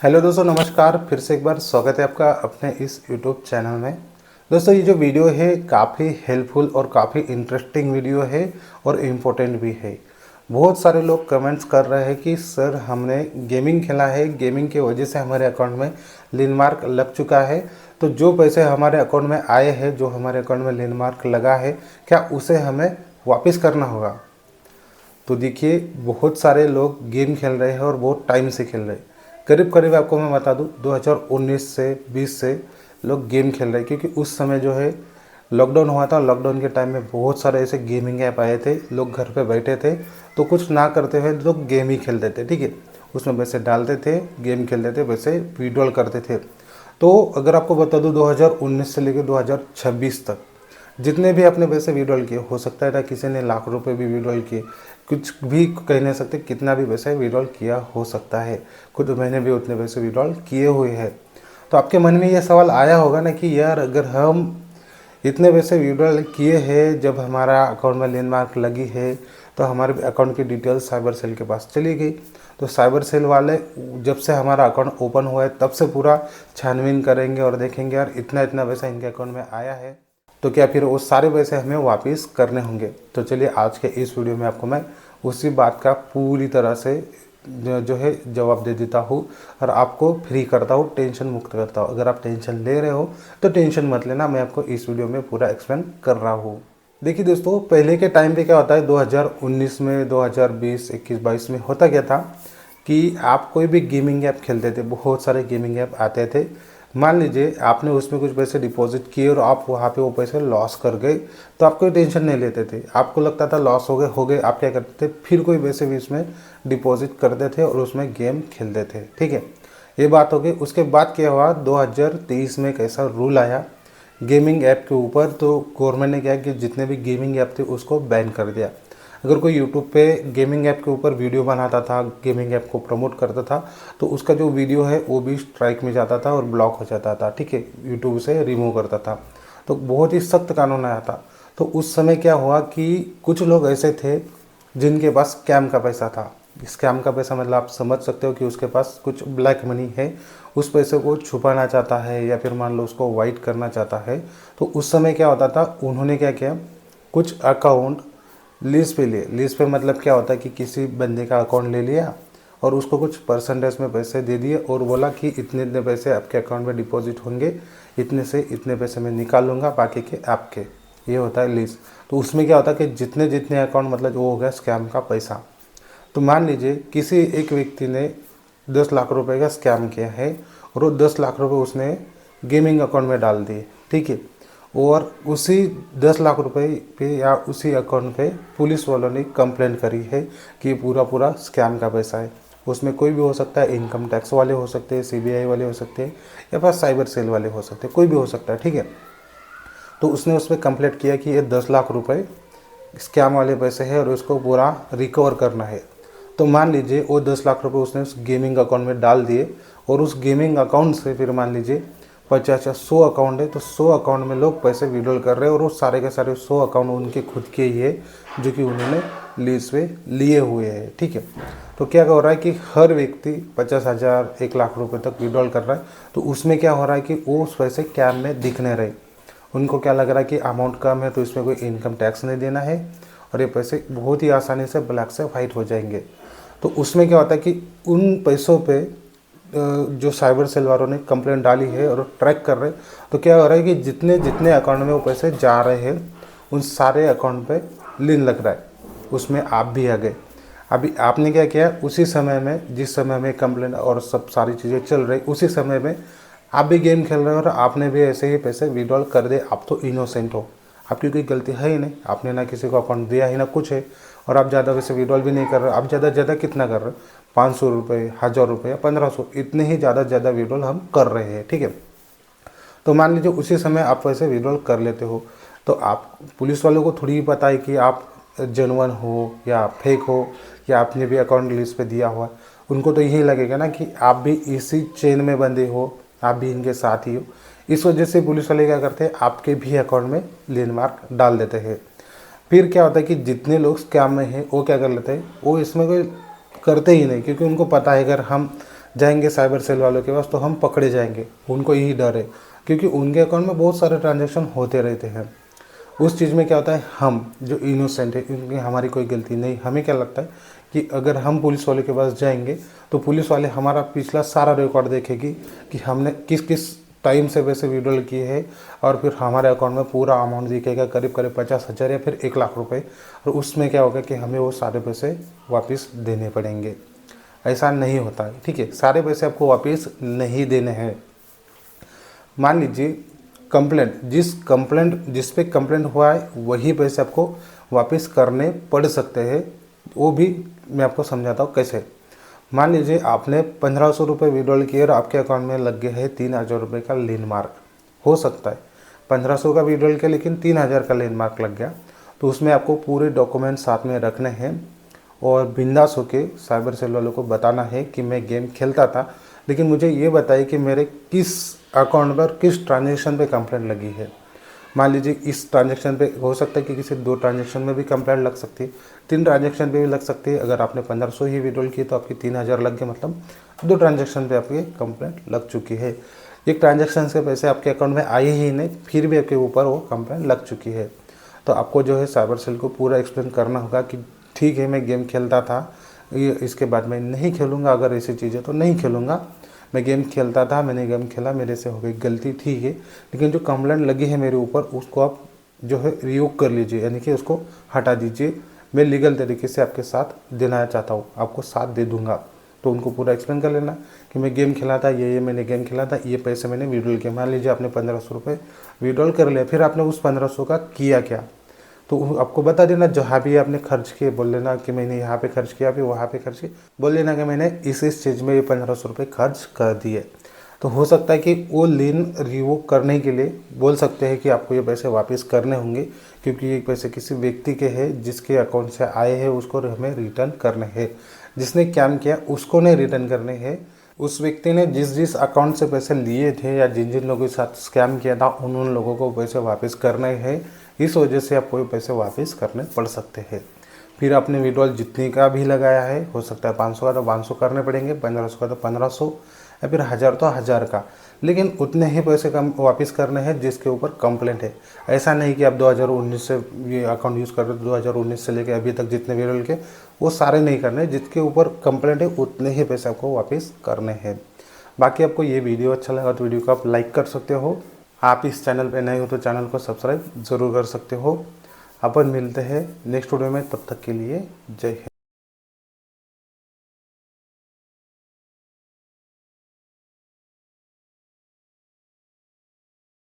Hello दोस्तों, नमस्कार। फिर से एक बार स्वागत है आपका अपने इस यूट्यूब चैनल में। दोस्तों, ये जो वीडियो है काफ़ी हेल्पफुल और काफ़ी इंटरेस्टिंग वीडियो है और इम्पोर्टेंट भी है। बहुत सारे लोग कमेंट्स कर रहे हैं कि सर हमने गेमिंग खेला है, गेमिंग की वजह से हमारे अकाउंट में लैंडमार्क लग चुका है, तो जो पैसे हमारे अकाउंट में आए हैं, जो हमारे अकाउंट में लैंडमार्क लगा है, क्या उसे हमें वापस करना होगा। तो देखिए, बहुत सारे लोग गेम खेल रहे हैं और बहुत टाइम से खेल रहे हैं। करीब करीब आपको मैं बता दूं 2019 से 20 से लोग गेम खेल रहे हैं, क्योंकि उस समय जो है लॉकडाउन हुआ था। लॉकडाउन के टाइम में बहुत सारे ऐसे गेमिंग ऐप आए थे, लोग घर पे बैठे थे तो कुछ ना करते हुए लोग गेम ही खेलते थे। ठीक है, उसमें पैसे डालते थे, गेम खेलते थे, वैसे विड्रॉल करते थे। तो अगर आपको बता दूं 2019 से लेकर 2026 तक जितने भी आपने पैसे विड्रॉल किए, हो सकता है किसी ने लाख रुपए भी विड्रॉल किए, कुछ भी कह नहीं सकते कितना भी पैसे विड्रॉल किया हो सकता है। खुद मैंने भी उतने पैसे विड्रॉल किए हुए हैं। तो आपके मन में ये सवाल आया होगा ना कि यार, अगर हम इतने पैसे विड्रॉल किए हैं, जब हमारा अकाउंट में लैंडमार्क लगी है, तो हमारे अकाउंट की डिटेल्स साइबर सेल के पास चली गई। तो साइबर सेल वाले जब से हमारा अकाउंट ओपन हुआ है तब से पूरा छानबीन करेंगे और देखेंगे यार इतना इतना पैसा इनके अकाउंट में आया है, तो क्या फिर वो सारे पैसे हमें वापस करने होंगे। तो चलिए, आज के इस वीडियो में आपको मैं उसी बात का पूरी तरह से जो है जवाब दे देता हूँ और आपको फ्री करता हूँ, टेंशन मुक्त करता हूँ। अगर आप टेंशन ले रहे हो तो टेंशन मत लेना, मैं आपको इस वीडियो में पूरा एक्सप्लेन कर रहा हूँ। देखिए दोस्तों, पहले के टाइम पे क्या होता है, 2019 में, 2020, 21, 22 में होता क्या था कि आप कोई भी गेमिंग ऐप खेलते थे, बहुत सारे गेमिंग ऐप आते थे। मान लीजिए आपने उसमें कुछ पैसे डिपॉजिट किए और आप वहाँ पे वो पैसे लॉस कर गए, तो आप कोई टेंशन नहीं लेते थे। आपको लगता था लॉस हो गए, आप क्या करते थे, फिर कोई पैसे भी इसमें डिपॉजिट करते थे और उसमें गेम खेलते थे। ठीक है, ये बात हो गई। उसके बाद क्या हुआ, 2023 में एक ऐसा रूल आया गेमिंग ऐप के ऊपर। तो गवर्नमेंट ने क्या कि जितने भी गेमिंग ऐप थे उसको बैन कर दिया। अगर कोई यूट्यूब पे गेमिंग ऐप के ऊपर वीडियो बनाता था, गेमिंग ऐप को प्रमोट करता था, तो उसका जो वीडियो है वो भी स्ट्राइक में जाता था और ब्लॉक हो जाता था। ठीक है, यूट्यूब से रिमूव करता था। तो बहुत ही सख्त कानून आया था। तो उस समय क्या हुआ कि कुछ लोग ऐसे थे जिनके पास स्कैम का पैसा था। स्कैम का पैसा मतलब आप समझ सकते हो कि उसके पास कुछ ब्लैक मनी है, उस पैसे को छुपाना चाहता है या फिर मान लो उसको वाइट करना चाहता है। तो उस समय क्या होता था, उन्होंने क्या किया, कुछ अकाउंट लीज पे लिए। लीज पे मतलब क्या होता है कि किसी बंदे का अकाउंट ले लिया और उसको कुछ परसेंटेज में पैसे दे दिए और बोला कि इतने इतने पैसे आपके अकाउंट में डिपॉजिट होंगे, इतने से इतने पैसे मैं निकाल लूँगा, बाकी के आपके। ये होता है लीज। तो उसमें क्या होता है कि जितने जितने अकाउंट मतलब वो हो गया स्कैम का पैसा। तो मान लीजिए किसी एक व्यक्ति ने 10 लाख रुपए का स्कैम किया है और वो 10 लाख रुपए उसने गेमिंग अकाउंट में डाल दिए। ठीक है, और उसी 10 लाख रुपए पे या उसी अकाउंट पे पुलिस वालों ने कंप्लेंट करी है कि पूरा पूरा स्कैम का पैसा है। उसमें कोई भी हो सकता है, इनकम टैक्स वाले हो सकते हैं, सीबीआई वाले हो सकते हैं, या फिर साइबर सेल वाले हो सकते हैं, कोई भी हो सकता है। ठीक है, तो उसने उसमें कंप्लेंट किया कि ये 10 लाख रुपए स्कैम वाले पैसे हैं और उसको पूरा रिकवर करना है। तो मान लीजिए वो 10 लाख रुपए उसने उस गेमिंग अकाउंट में डाल दिए और उस गेमिंग अकाउंट से फिर मान लीजिए 50 या 100 अकाउंट है, तो 100 अकाउंट में लोग पैसे विड्रॉल कर रहे हैं और वो सारे के सारे 100 अकाउंट उनके खुद के ही है जो कि उन्होंने लीज पे लिए हुए हैं। ठीक है, तो क्या हो रहा है कि हर व्यक्ति 50,000 1 लाख रुपए तक विड्रॉल कर रहा है। तो उसमें क्या हो रहा है कि वो उस पैसे कैम में दिख नहीं रहे। उनको क्या लग रहा है कि अमाउंट कम है तो इसमें कोई इनकम टैक्स नहीं देना है और ये पैसे बहुत ही आसानी से ब्लैक से वाइट हो जाएंगे। तो उसमें क्या होता है कि उन पैसों पे जो साइबर सेल वालों ने कंप्लेंट डाली है और ट्रैक कर रहे हैं, तो क्या हो रहा है कि जितने जितने अकाउंट में वो पैसे जा रहे हैं उन सारे अकाउंट पे लिंक लग रहा है, उसमें आप भी आ गए। अभी आपने क्या किया, उसी समय में जिस समय में कंप्लेंट और सब सारी चीज़ें चल रही, उसी समय में आप भी गेम खेल रहे हो और आपने भी ऐसे ही पैसे विड्रॉल कर दे। आप तो इनोसेंट हो, आपकी कोई गलती है ही नहीं, आपने ना किसी को अकाउंट दिया ही ना कुछ है, और आप ज़्यादा वैसे विड्रॉल भी नहीं कर रहे। आप ज़्यादा से ज़्यादा कितना कर रहे हो, 500 रुपये, 1000 रुपये या 1500, इतने ही ज़्यादा से ज़्यादा विड्रॉल हम कर रहे हैं। ठीक है, तो मान लीजिए उसी समय आप पैसे विड्रॉल कर लेते हो, तो आप पुलिस वालों को थोड़ी पता है कि आप जेन्युइन हो या फेक हो या आपने भी अकाउंट लिस्ट पे दिया हुआ। उनको तो यही लगेगा ना कि आप भी इसी चेन में बंधे हो, आप भी इनके साथ ही हो। इस वजह से पुलिस वाले क्या करते हैं, आपके भी अकाउंट में लैंडमार्क डाल देते हैं। फिर क्या होता है कि जितने लोग स्कैम में हैं वो क्या कर लेते हैं, वो इसमें कोई करते ही नहीं, क्योंकि उनको पता है अगर हम जाएंगे साइबर सेल वालों के पास तो हम पकड़े जाएंगे, उनको यही डर है, क्योंकि उनके अकाउंट में बहुत सारे ट्रांजैक्शन होते रहते हैं। उस चीज़ में क्या होता है, हम जो इनोसेंट है, इनकी हमारी कोई गलती नहीं, हमें क्या लगता है कि अगर हम पुलिस वाले के पास जाएंगे तो पुलिस वाले हमारा पिछला सारा रिकॉर्ड देखेगी कि हमने किस किस टाइम से पैसे विड्रॉल किए हैं, और फिर हमारे अकाउंट में पूरा अमाउंट दिखेगा, करीब करीब 50,000 या फिर 1 लाख रुपए, और उसमें क्या होगा कि हमें वो सारे पैसे वापस देने पड़ेंगे। ऐसा नहीं होता है, ठीक है, सारे पैसे आपको वापस नहीं देने हैं। मान लीजिए जिस पे कंप्लेंट हुआ है वही पैसे आपको वापस करने पड़ सकते हैं। वो भी मैं आपको समझाता हूँ कैसे। मान लीजिए आपने 1500 रुपये विड्रॉल किए और आपके अकाउंट में लग गया है 3000 रुपये का लेन मार्क। हो सकता है 1500 का विड्रॉल किया लेकिन 3000 का लेन मार्क लग गया, तो उसमें आपको पूरे डॉक्यूमेंट साथ में रखने हैं और बिंदास होके साइबर सेल वालों को बताना है कि मैं गेम खेलता था, लेकिन मुझे ये बताइए कि मेरे किस अकाउंट पर किस ट्रांजेक्शन पे कंप्लेंट लगी है। मान लीजिए इस ट्रांजेक्शन पे हो सकता है कि किसी 2 ट्रांजेक्शन में भी कंप्लेंट लग सकती है, 3 ट्रांजेक्शन पे भी लग सकती है। अगर आपने 1500 ही विड्रॉल की तो आपकी 3000 लग गए, मतलब 2 ट्रांजेक्शन पे आपकी कंप्लेंट लग चुकी है। एक ट्रांजेक्शन से पैसे आपके अकाउंट में आए ही नहीं, फिर भी आपके ऊपर वो कंप्लेंट लग चुकी है। तो आपको जो है साइबर सेल को पूरा एक्सप्लेन करना होगा कि ठीक है मैं गेम खेलता था, ये इसके बाद मैं नहीं खेलूँगा, अगर ऐसी चीज़ें तो नहीं खेलूँगा। मैं गेम खेलता था, मैंने गेम खेला, मेरे से हो गई गलती, ठीक है, लेकिन जो कंप्लेंट लगी है मेरे ऊपर उसको आप जो है रिवोक कर लीजिए, यानी कि उसको हटा दीजिए। मैं लीगल तरीके से आपके साथ देना चाहता हूँ, आपको साथ दे दूँगा। तो उनको पूरा एक्सप्लेन कर लेना कि मैं गेम खेला था, ये मैंने गेम खेला था, ये पैसे मैंने विड्रॉल किया। मान लीजिए आपने 1500 रुपये विड्रॉल कर लिया, फिर आपने उस 1500 का किया क्या, तो आपको बता देना। जहाँ भी आपने खर्च किए बोल लेना कि मैंने यहाँ पे खर्च किया, फिर वहाँ पे खर्च किया, बोल लेना कि मैंने इस चीज़ में ये 1500 रुपये खर्च कर दिए। तो हो सकता है कि वो लेन रिवोक करने के लिए बोल सकते हैं कि आपको ये पैसे वापस करने होंगे, क्योंकि ये पैसे किसी व्यक्ति के हैं जिसके अकाउंट से आए हैं, उसको हमें रिटर्न करने हैं। जिसने काम किया उसको नहीं रिटर्न करने हैं। उस व्यक्ति ने जिस अकाउंट से पैसे लिए थे या जिन लोगों के साथ स्कैम किया था उन लोगों को पैसे वापस करने हैं। इस वजह से आपको पैसे वापस करने पड़ सकते हैं। फिर आपने विड्रॉल जितने का भी लगाया है, हो सकता है 500 का तो 500 करने पड़ेंगे, 1500 का तो 1500, या फिर 1000 तो 1000 का, लेकिन उतने ही पैसे कम वापस करने हैं जिसके ऊपर कंप्लेंट है। ऐसा नहीं कि आप 2019 से ये अकाउंट यूज़ कर रहे हो, 2019 से लेकर अभी तक जितने विड्रॉल के वो सारे नहीं करने, जिसके ऊपर कंप्लेंट है उतने ही पैसे आपको वापस करने हैं। बाकी आपको ये वीडियो अच्छा लगा तो वीडियो को आप लाइक कर सकते हो। आप इस चैनल पे नए हो तो चैनल को सब्सक्राइब ज़रूर कर सकते हो। अपन मिलते हैं नेक्स्ट वीडियो में, तब तक के लिए जय हिंद।